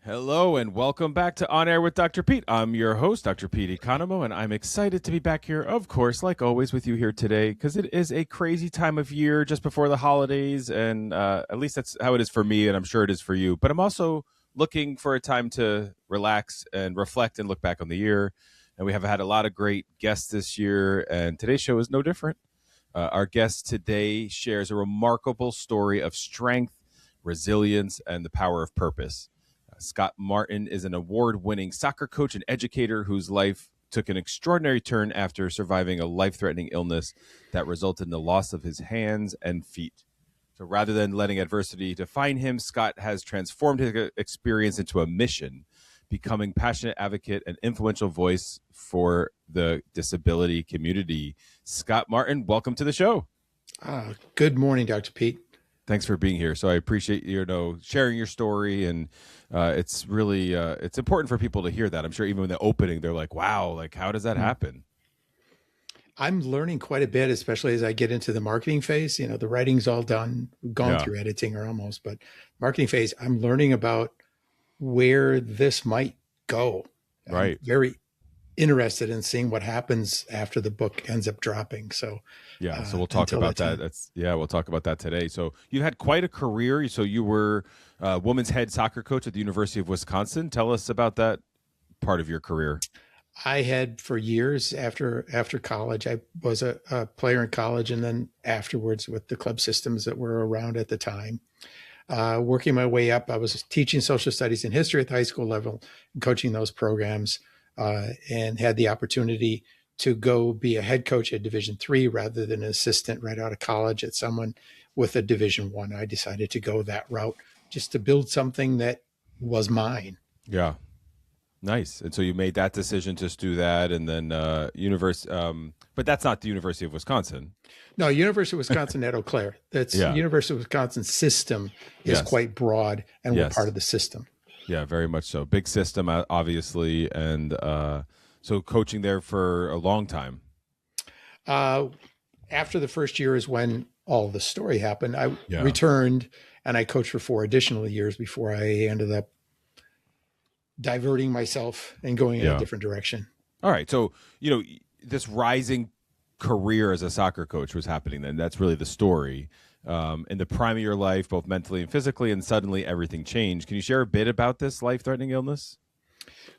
Hello and welcome back to On Air with Dr. Pete. I'm your host, Dr. Pete Economo, and I'm excited to be back here, of course, like always, with you here today, because it is a crazy time of year just before the holidays, and at least that's how it is for me, and I'm sure it is for you. But I'm also looking for a time to relax and reflect and look back on the year, and we have had a lot of great guests this year, and today's show is no different. Our guest today shares a remarkable story of strength, resilience, and the power of purpose. Scott Martin is an award-winning soccer coach and educator whose life took an extraordinary turn after surviving a life-threatening illness that resulted in the loss of his hands and feet. So rather than letting adversity define him, Scott has transformed his experience into a mission, becoming passionate advocate and influential voice for the disability community. Scott Martin, welcome to the show. Good morning, Dr. Pete. Thanks for being here. So I appreciate sharing your story, and it's really it's important for people to hear that. I'm sure even in the opening, they're like, "Wow, like how does that happen?" I'm learning quite a bit, especially as I get into the marketing phase. You know, the writing's all done, gone through editing or almost, but marketing phase, I'm learning about where this might go. Right. I'm very interested in seeing what happens after the book ends up dropping. So so we'll talk about that. We'll talk about that today. So you've had quite a career. So you were a women's head soccer coach at the University of Wisconsin. Tell us about that part of your career. I had for years after college. I was a player in college, and then afterwards with the club systems that were around at the time. Working my way up, I was teaching social studies and history at the high school level, and coaching those programs, and had the opportunity to go be a head coach at Division III rather than an assistant right out of college at someone with a Division I. I decided to go that route just to build something that was mine. Yeah. Nice. And so you made that decision to do that, and then but that's not the University of Wisconsin. No, University of Wisconsin at Eau Claire. That's University of Wisconsin system is quite broad, and we're part of the system. Yeah, very much so. Big system, obviously, and so coaching there for a long time. After the first year is when all the story happened. I returned, and I coached for 4 additional years before I ended up diverting myself and going in a different direction. All right. So, this rising career as a soccer coach was happening then. That's really the story. In the prime of your life, both mentally and physically, and suddenly everything changed. Can you share a bit about this life-threatening illness?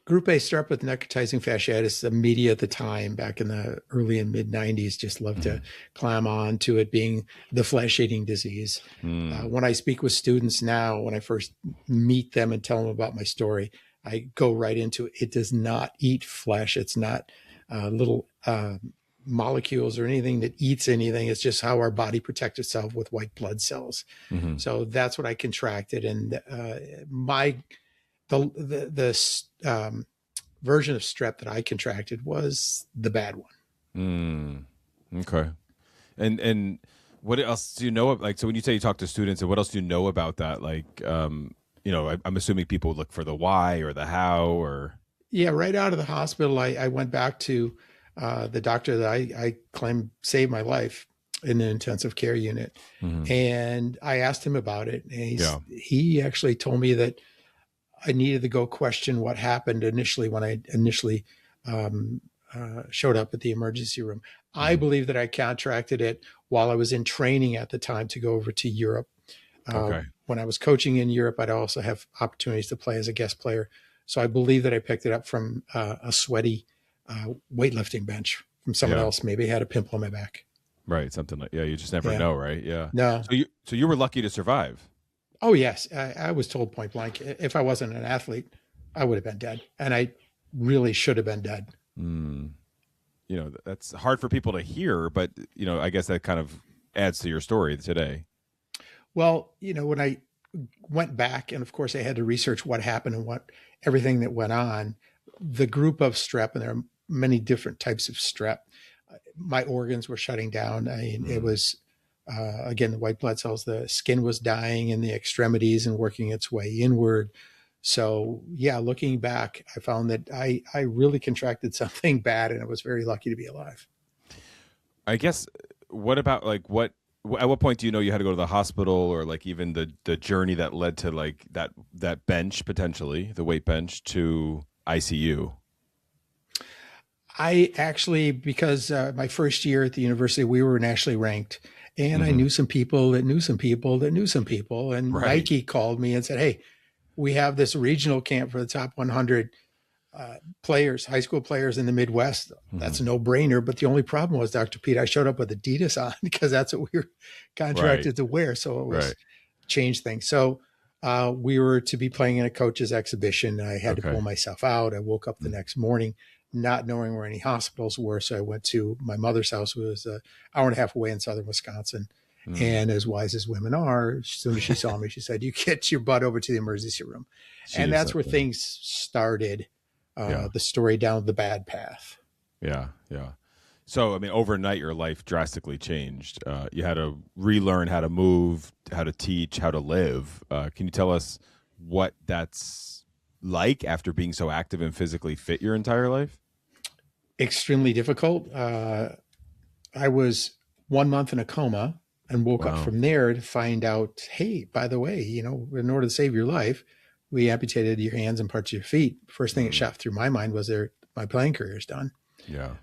Group A strep with necrotizing fasciitis. The media at the time, back in the early and mid 90s, just loved to climb on to it being the flesh-eating disease. When I speak with students now, when I first meet them and tell them about my story, I go right into it. It does not eat flesh. It's not little molecules or anything that eats anything. It's just how our body protects itself with white blood cells. So that's what I contracted. And the version of strep that I contracted was the bad one. Okay. And what else do you know? Like, so when you say you talk to students, and what else do you know about that? Like, I'm assuming people look for the why or the how or. Yeah. Right out of the hospital, I went back to the doctor that I claim saved my life in an intensive care unit. And I asked him about it. And he actually told me that I needed to go question what happened initially when I showed up at the emergency room. I believe that I contracted it while I was in training at the time to go over to Europe. When I was coaching in Europe, I'd also have opportunities to play as a guest player. So I believe that I picked it up from a sweaty weightlifting bench from someone else. Maybe had a pimple on my back. Right. Something like, you just never know. Right. Yeah. No. So you were lucky to survive. Oh, yes. I was told point blank, if I wasn't an athlete, I would have been dead. And I really should have been dead. That's hard for people to hear, but, I guess that kind of adds to your story today. Well, when I went back, and of course I had to research what happened and everything that went on, the group of strep, and there are many different types of strep, my organs were shutting down. It was, again, the white blood cells, the skin was dying in the extremities and working its way inward. So looking back, I found that I really contracted something bad, and I was very lucky to be alive. I guess, what about what At what point do you know you had to go to the hospital, or like even the journey that led to like that bench, potentially the weight bench, to ICU? I actually, because my first year at the university, we were nationally ranked, and I Hmm. knew some people that knew some people that knew some people. And Right. Nike called me and said, "Hey, we have this regional camp for the top 100 players, high school players in the Midwest." Hmm. That's a no brainer. But the only problem was, Dr. Pete, I showed up with Adidas on because that's what we were Right. contracted to wear. So it was Right. changed things. So we were to be playing in a coach's exhibition. I had to pull Okay. myself out. I woke up the next morning not knowing where any hospitals were. So I went to my mother's house, who was an hour and a half away in southern Wisconsin. Mm. And as wise as women are, as soon as she saw me, she said, "You get your butt over to the emergency room." And Jeez. that's where things started, Yeah. the story down the bad path. Yeah. Yeah. So, I mean, overnight, your life drastically changed. You had to relearn how to move, how to teach, how to live. Can you tell us what that's like after being so active and physically fit your entire life? Extremely difficult. I was 1 month in a coma and woke up Wow. from there to find out, hey, by the way, in order to save your life, we amputated your hands and parts of your feet. First thing that Mm. shot through my mind was my playing career is done. Yeah.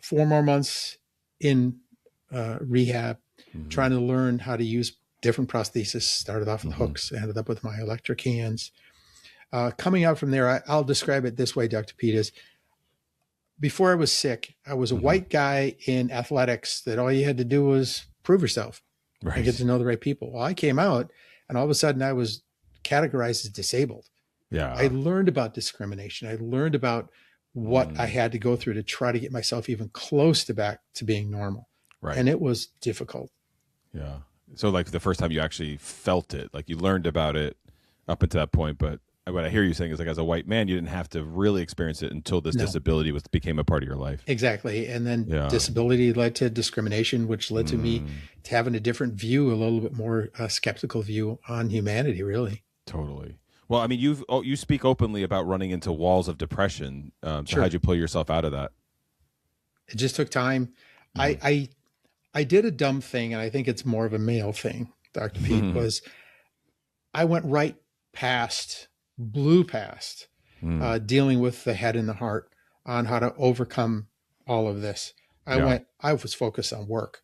4 more months in rehab, Hmm. trying to learn how to use different prostheses. Started off with Hmm. hooks, ended up with my electric hands. Coming out from there, I'll describe it this way, Dr. Peters. Before I was sick, I was a Hmm. white guy in athletics that all you had to do was prove yourself and get Right. to know the right people. Well, I came out and all of a sudden I was categorized as disabled. I Yeah. learned about discrimination. I learned about what I Mm. had to go through to try to get myself even close to back to being normal. Right. And it was difficult. Yeah. So, like the first time you actually felt it, like you learned about it up until that point, but what I hear you saying is like as a white man, you didn't have to really experience it until this No, disability became a part of your life. exactly. And then Yeah. disability led to discrimination, which led to me Mm. to having a different view, a little bit more skeptical view on humanity, really. Totally. Well, I mean, you speak openly about running into walls of depression. So how'd Sure. you pull yourself out of that? It just took time. I, Mm. I, I did a dumb thing, and I think it's more of a male thing, Dr. Pete, was I went right past, blew past Mm. dealing with the head and the heart on how to overcome all of this. Yeah. I was focused on work.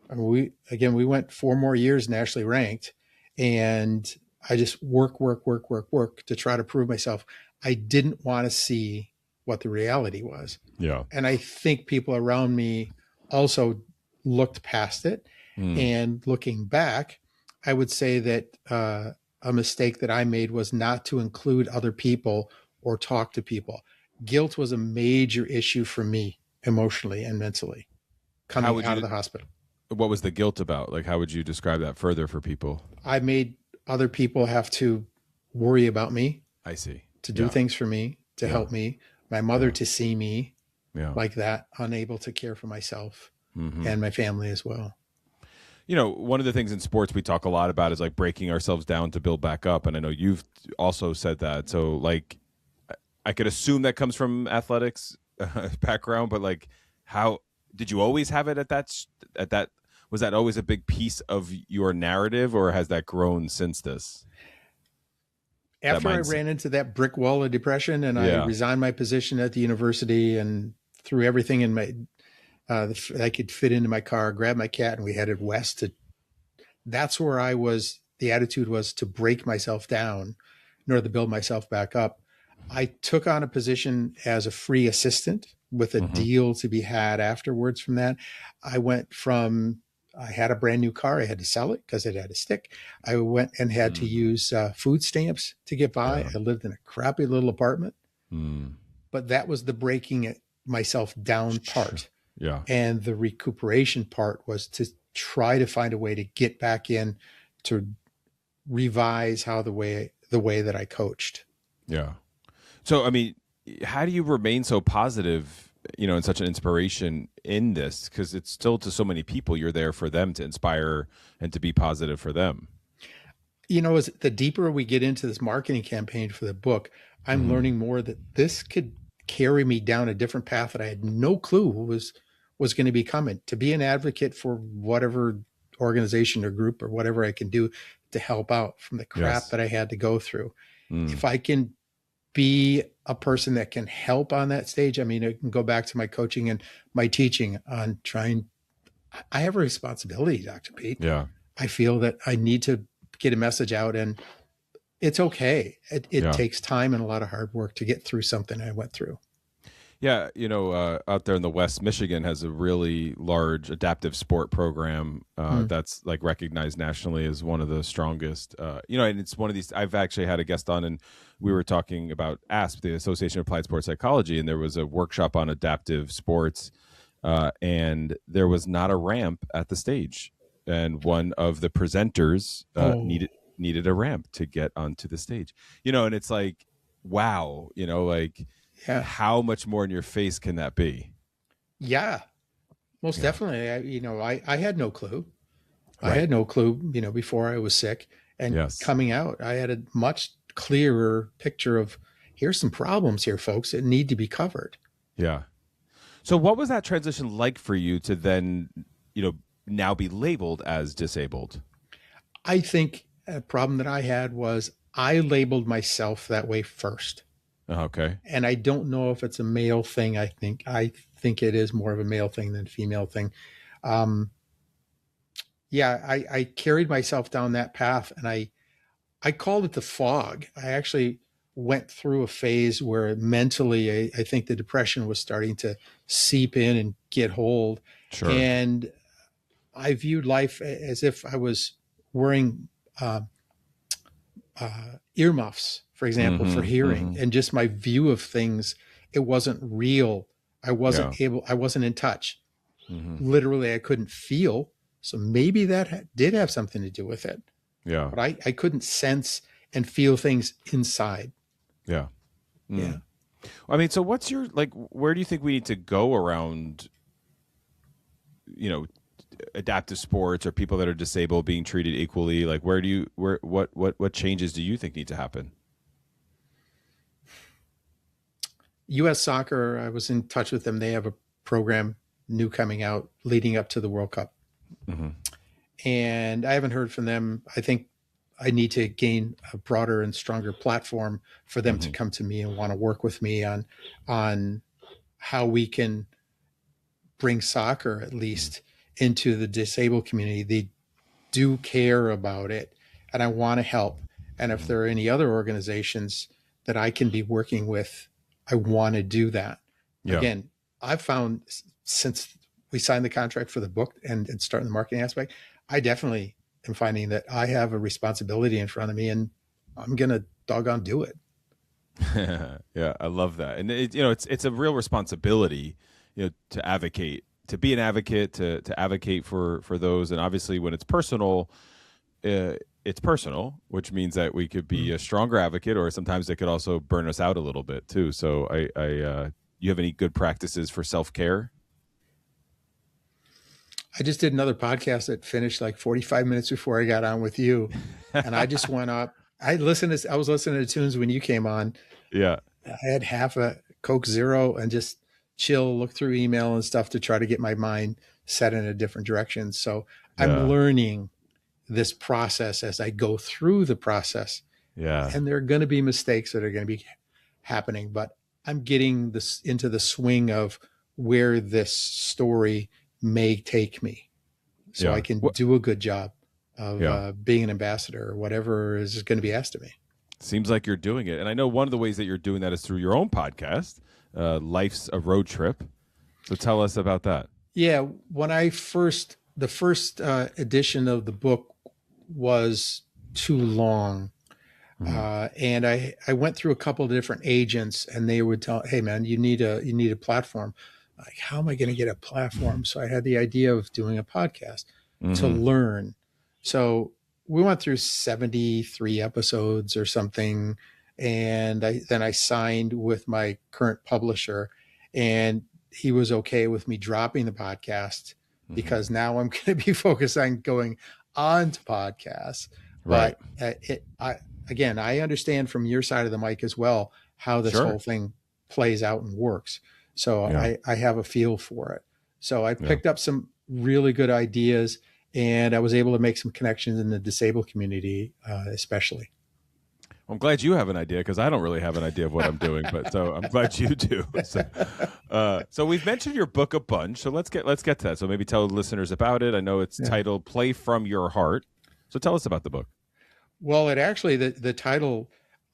I mean, we went 4 more years nationally ranked, and I just work to try to prove myself. I didn't want to see what the reality was. Yeah. And I think people around me also looked past it. Mm. And looking back, I would say that a mistake that I made was not to include other people or talk to people. Guilt was a major issue for me emotionally and mentally How coming would out of you? the hospital. What was the guilt about? Like, how would you describe that further for people? I made other people have to worry about me, I see. to do Yeah. things for me, to Yeah. help me, my mother Yeah. to see me Yeah. like that, unable to care for myself Hmm. and my family as well. One of the things in sports we talk a lot about is like breaking ourselves down to build back up. And I know you've also said that. So, like, I could assume that comes from athletics background, but like, how did you always have it at that? Was that always a big piece of your narrative, or has that grown since this? That After I mindset. ran into that brick wall of depression and I Yeah. resigned my position at the university and threw everything in my I could fit into my car, grabbed my cat, and we headed west. That's where I was. The attitude was to break myself down in order to build myself back up. I took on a position as a free assistant with a Hmm. deal to be had afterwards from that. I went from, I had a brand new car. I had to sell it because it had a stick. I went and had to Mm. use food stamps to get by. Yeah. I lived in a crappy little apartment, Mm. but that was the breaking it myself down Sure. part. Yeah. And the recuperation part was to try to find a way to get back in to revise how the way that I coached. Yeah. So, I mean, how do you remain so positive, and such an inspiration in this? Because it's still to so many people, you're there for them to inspire and to be positive for them. As the deeper we get into this marketing campaign for the book, I'm Hmm. learning more that this could carry me down a different path that I had no clue was going to be coming. To be an advocate for whatever organization or group or whatever I can do to help out from the crap Yes. that I had to go through. Mm. If I can be a person that can help on that stage, I mean, I can go back to my coaching and my teaching on trying. I have a responsibility, Dr. Pete. Yeah. I feel that I need to get a message out, and it's okay. It Yeah. takes time and a lot of hard work to get through something I went through. Yeah, out there in the West, Michigan has a really large adaptive sport program that's like recognized nationally as one of the strongest. And it's one of these. I've actually had a guest on, and we were talking about ASP, the Association of Applied Sports Psychology, and there was a workshop on adaptive sports, and there was not a ramp at the stage, and one of the presenters needed a ramp to get onto the stage. And it's like, wow, like. Yeah. How much more in your face can that be? Yeah, most definitely. I had no clue. Right. I had no clue, before I was sick, and coming out, I had a much clearer picture of here's some problems here, folks, that need to be covered. Yeah. So what was that transition like for you to then, now be labeled as disabled? I think a problem that I had was I labeled myself that way first. Okay. And I don't know if it's a male thing. I think it is more of a male thing than a female thing. I carried myself down that path, and I called it the fog. I actually went through a phase where mentally, I think the depression was starting to seep in and get hold. Sure. And I viewed life as if I was wearing earmuffs, for example, for hearing, and just my view of things, it wasn't real. I wasn't in touch. Literally, I couldn't feel. So maybe that did have something to do with it. Yeah. But I couldn't sense and feel things inside. Yeah. Yeah. I mean, so what's your, where do you think we need to go around, adaptive sports or people that are disabled being treated equally? Like, what changes do you think need to happen? U.S. Soccer, I was in touch with them. They have a program new coming out leading up to the World Cup. And I haven't heard from them. I think I need to gain a broader and stronger platform for them to come to me and want to work with me on how we can bring soccer at least into the disabled community. They do care about it, and I want to help. And if there are any other organizations that I can be working with, I want to do that. Yeah. Again, I've found since we signed the contract for the book and starting the marketing aspect, I definitely am finding that I have a responsibility in front of me, and I'm going to doggone do it. Yeah, I love that. And it's a real responsibility, to advocate, to be an advocate, to advocate for those. And obviously when it's personal, which means that we could be a stronger advocate, or sometimes it could also burn us out a little bit too. So you have any good practices for self-care? I just did another podcast that finished like 45 minutes before I got on with you. And I just went up. I was listening to tunes when you came on. Yeah. I had half a Coke Zero and just chill, look through email and stuff to try to get my mind set in a different direction. So I'm learning this process as I go through the process. Yeah. And there are going to be mistakes that are going to be happening, but I'm getting this into the swing of where this story may take me, so I can do a good job of being an ambassador or whatever is going to be asked of me. Seems like you're doing it. And I know one of the ways that you're doing that is through your own podcast, Life's a Road Trip. So tell us about that. Yeah. When the first edition of the book was too long. And I went through a couple of different agents, and they would tell, hey man, you need a platform. Like, how am I going to get a platform? So I had the idea of doing a podcast to learn. So we went through 73 episodes or something. And then I signed with my current publisher, and he was okay with me dropping the podcast because now I'm going to be focused on going on to podcasts. Right. But I understand from your side of the mic as well how this whole thing plays out and works. So I have a feel for it. So I picked up some really good ideas, and I was able to make some connections in the disabled community, especially. I'm glad you have an idea because I don't really have an idea of what I'm doing, but so I'm glad you do. So we've mentioned your book a bunch, so let's get to that. So maybe tell the listeners about it. I know it's titled "Play from Your Heart," so tell us about the book. Well, it actually the title.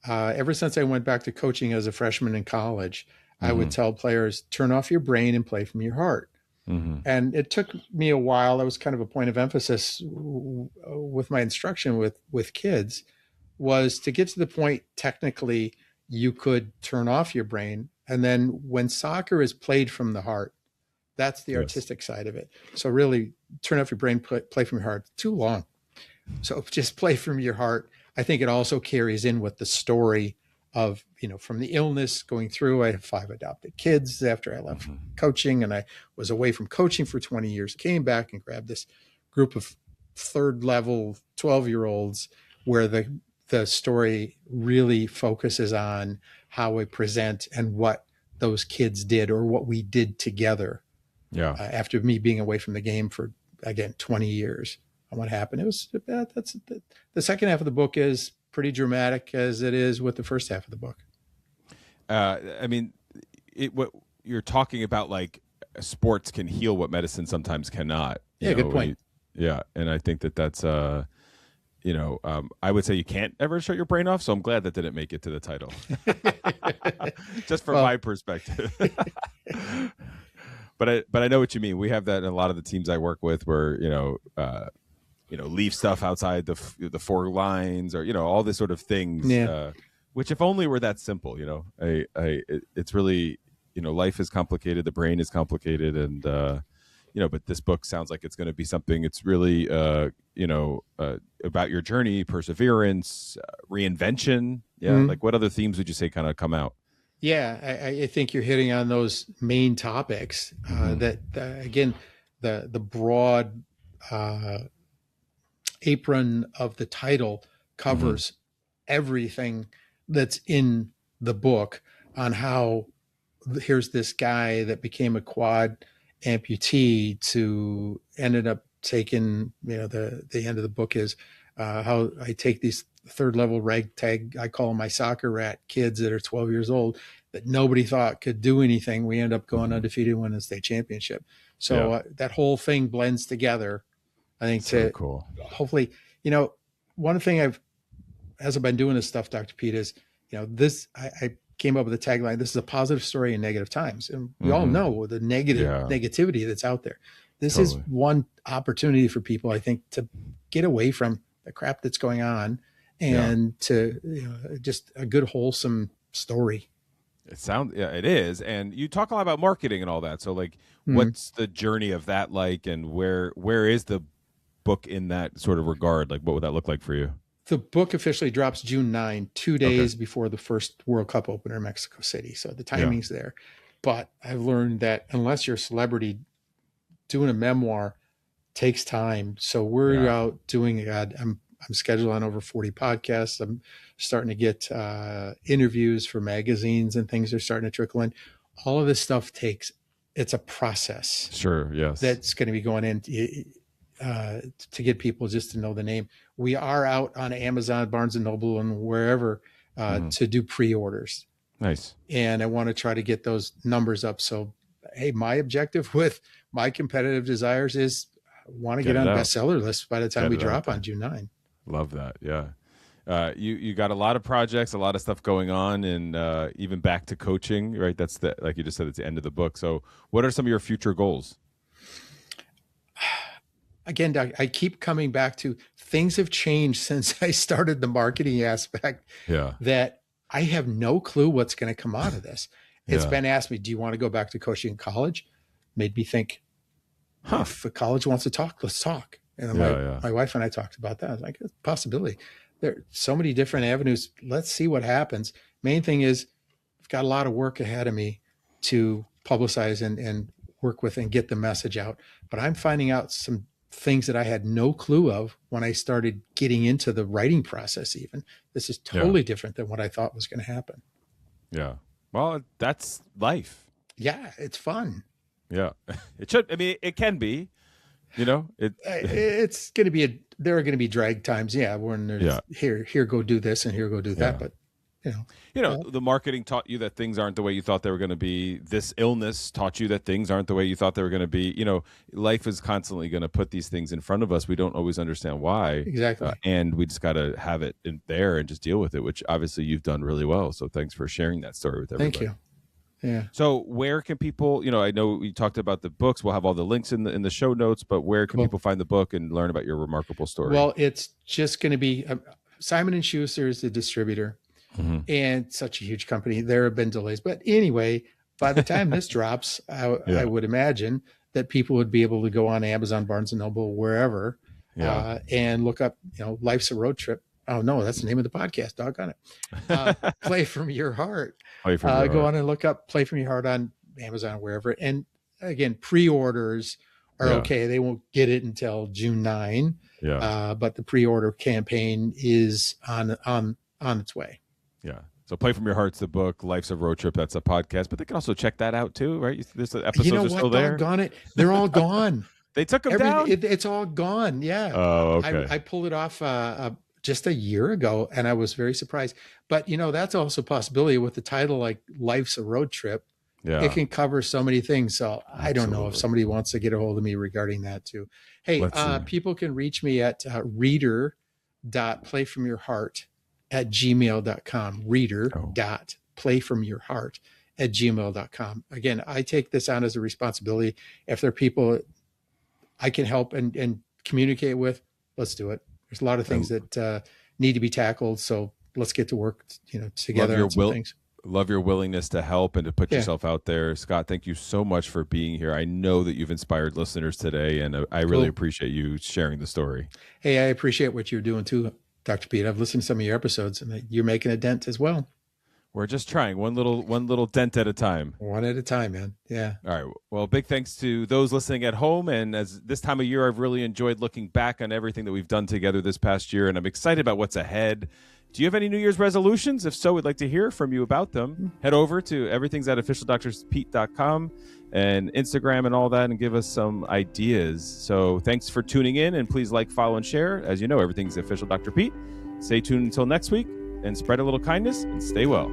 Ever since I went back to coaching as a freshman in college, I would tell players, "Turn off your brain and play from your heart." And it took me a while. That was kind of a point of emphasis with my instruction with kids, was to get to the point technically you could turn off your brain. And then when soccer is played from the heart, that's the artistic side of it. So really turn off your brain, play from your heart. Too long. So just play from your heart. I think it also carries in with the story of, from the illness going through. I have 5 adopted kids after I left coaching, and I was away from coaching for 20 years, came back and grabbed this group of third level 12-year-olds where the story really focuses on how we present and what those kids did or what we did together. Yeah. After me being away from the game for, again, 20 years. And what happened? It was that's the second half of the book is pretty dramatic as it is with the first half of the book. I mean, what you're talking about, like sports can heal what medicine sometimes cannot. Yeah, good point. And I think that's I would say you can't ever shut your brain off. So I'm glad that didn't make it to the title, just from my perspective. But I know what you mean. We have that in a lot of the teams I work with, where leave stuff outside the 4 lines, or all this sort of things. Yeah. Which, if only were that simple. It's really life is complicated, the brain is complicated, and but this book sounds like it's going to be something. It's really about your journey, perseverance, reinvention. Yeah, like what other themes would you say kind of come out? Yeah, I think you're hitting on those main topics that, again, the broad apron of the title covers everything that's in the book on how here's this guy that became a quad amputee to ended up taking, the end of the book is how I take these third level ragtag, I call them my soccer rat kids that are 12 years old that nobody thought could do anything. We end up going undefeated, winning the state championship. So that whole thing blends together. I think so cool. Hopefully, one thing as I've been doing this stuff, Dr. Pete, is, I came up with a tagline. This is a positive story in negative times. And we all know the negativity that's out there. This is one opportunity for people, I think, to get away from the crap that's going on and to just a good, wholesome story. It is. And you talk a lot about marketing and all that. So like, what's the journey of that like, and where is the book in that sort of regard? Like, what would that look like for you? The book officially drops June 9, 2 days before the first World Cup opener in Mexico City. So the timing's there. But I've learned that unless you're a celebrity, doing a memoir takes time. So we're out doing it. I'm scheduled on over 40 podcasts. I'm starting to get interviews for magazines and things are starting to trickle in. All of this stuff it's a process. Sure. Yes. That's going to be going in to get people just to know the name. We are out on Amazon, Barnes and Noble, and wherever to do pre-orders. Nice. And I want to try to get those numbers up. So, hey, my objective with my competitive desires is I want to get on bestseller lists by the time we drop on June 9. Love that. Yeah. You got a lot of projects, a lot of stuff going on, and even back to coaching, right? That's like you just said, it's the end of the book. So what are some of your future goals? Again, Doug, I keep coming back to things have changed since I started the marketing aspect. Yeah. That I have no clue what's going to come out of this. It's been asked me, do you want to go back to coaching in college? Made me think, if a college wants to talk, let's talk. And my wife and I talked about that. I was like, it's a possibility. There are so many different avenues. Let's see what happens. Main thing is I've got a lot of work ahead of me to publicize and work with and get the message out. But I'm finding out some things that I had no clue of when I started getting into the writing process. Even this is totally different than what I thought was going to happen. Yeah. Well, that's life. Yeah. It's fun. Yeah. It should. I mean, it can be. It's going to be there are going to be drag times. Yeah. When there's here, go do this and here, go do that. But the marketing taught you that things aren't the way you thought they were going to be. This illness taught you that things aren't the way you thought they were going to be. Life is constantly going to put these things in front of us. We don't always understand why. Exactly. And we just got to have it in there and just deal with it, which obviously you've done really well. So thanks for sharing that story with everybody. Thank you. Yeah. So where can people, I know we talked about the books. We'll have all the links in the show notes, but where can people find the book and learn about your remarkable story? Well, it's just going to be Simon & Schuster is the distributor. Mm-hmm. And such a huge company. There have been delays, but anyway, by the time this drops, I would imagine that people would be able to go on Amazon, Barnes and Noble, wherever, and look up, Life's a Road Trip. Oh no, that's the name of the podcast. Doggone it. Play From Your Heart. Go on and look up Play From Your Heart on Amazon, wherever. And again, pre-orders are okay. They won't get it until June 9. But the pre-order campaign is on its way. Yeah. So Play From Your Heart's the book. Life's a Road Trip, that's a podcast. But they can also check that out too, right? There's episodes are still there. Doggone it. They're all gone. They took them down? It's all gone. Yeah. Oh, okay. I pulled it off just a year ago, and I was very surprised. But, that's also a possibility with the title like Life's a Road Trip. Yeah. It can cover so many things. So I don't know if somebody wants to get a hold of me regarding that too. Hey, people can reach me at reader.playfromyourheart@gmail.com. Reader.playfromyourheart@gmail.com. Again, I take this on as a responsibility. If there are people I can help and communicate with, let's do it. There's a lot of things that need to be tackled. So let's get to work, together on some things. Love your willingness to help and to put yourself out there. Scott, thank you so much for being here. I know that you've inspired listeners today, and I really appreciate you sharing the story. Hey, I appreciate what you're doing too, Dr. Pete. I've listened to some of your episodes, and you're making a dent as well. We're just trying one little dent at a time. One at a time, man. Yeah. All right. Well, big thanks to those listening at home. And as this time of year, I've really enjoyed looking back on everything that we've done together this past year, and I'm excited about what's ahead. Do you have any New Year's resolutions? If so, we'd like to hear from you about them. Head over to everything's@officialdrpete.com and Instagram and all that, and give us some ideas. So thanks for tuning in, and please like, follow, and share. As you know, everything's Official Dr. Pete. Stay tuned until next week, and spread a little kindness, and stay well.